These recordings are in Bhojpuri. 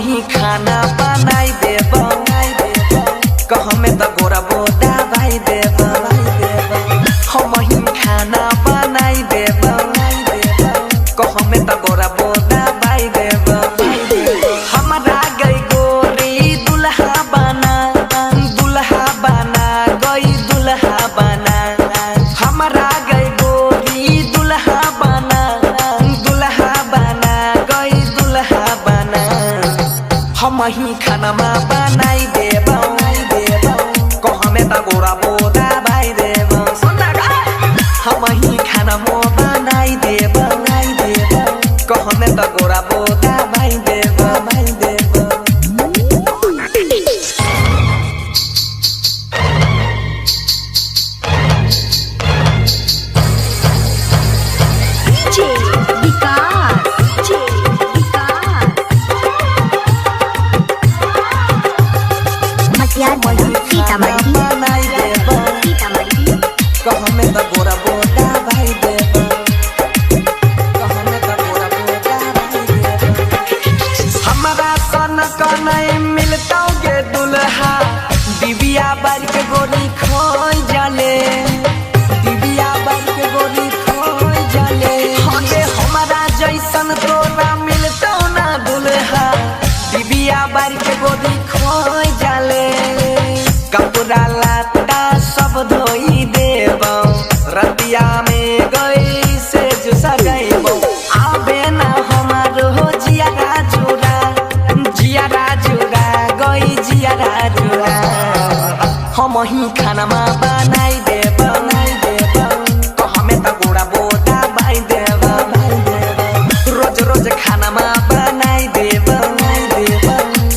ही खाना बनाई देब कहमे त गोरा बोदा भाई देब हम ही खाना बनाई देब कहमे त गोरा बोदा भाई देब हमरा गई गोरी दुल्हा बना गई दुल्हा बना हमरा गई गोरी दुल्हा बना गई दुल्हा बना हम ही खाना बनाई देब कहमे त गोरा बोदा भाई देब हम ही खाना बनाई देब कहमे त गोरा बोदा भाई देब कहमे त गोरा बोदा भाई देब कहमे त गोरा बोदा भाई देब हमरा सन कनै मिलतौ गे दुल्हा दिबिया बार के गोरी खोई जाले दिबिया बार के गोरी खोई जाले हगे हमरा जैसन तोरा मिलतौ ना दुल्हा दिबिया बार के गोरी खोई जाले कपड़ा लाता सब धोई देब रतिया में गई से जो सगैबो आबे ना हमारो जियारा जुड़ा गई जियारा जुड़ा हम ही खाना बनाई देब कहमे त गोरा बोदा भाई देब रोज रोज खाना बनाई देब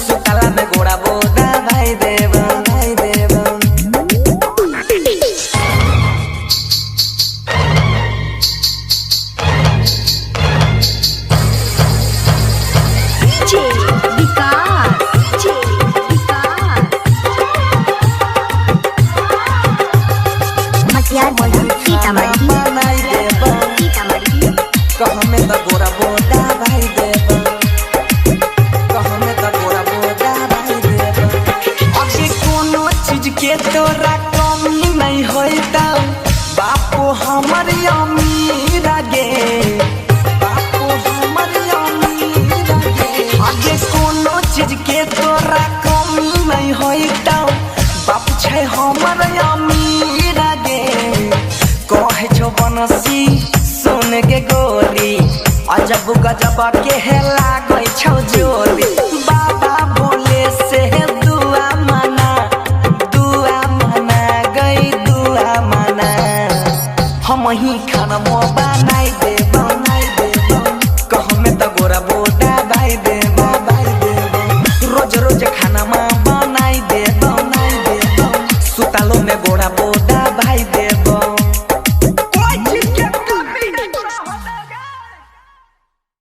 सुतला में गोरा बोदा भाई देब कहमे त गोरा बोदा भाई देब कहमे त गोरा बोदा भाई देब अभी कोनो चीज के तोरा कमी नहीं होता बापू हमर अमीर गे बापू हमर अमीर गे आगे कोनो चीज के तोरा कमी नहीं होता बापू छै हमर अमीर गे कहे छो बनसी सुन के गोरी अजब गजब के लागै छौ जोरी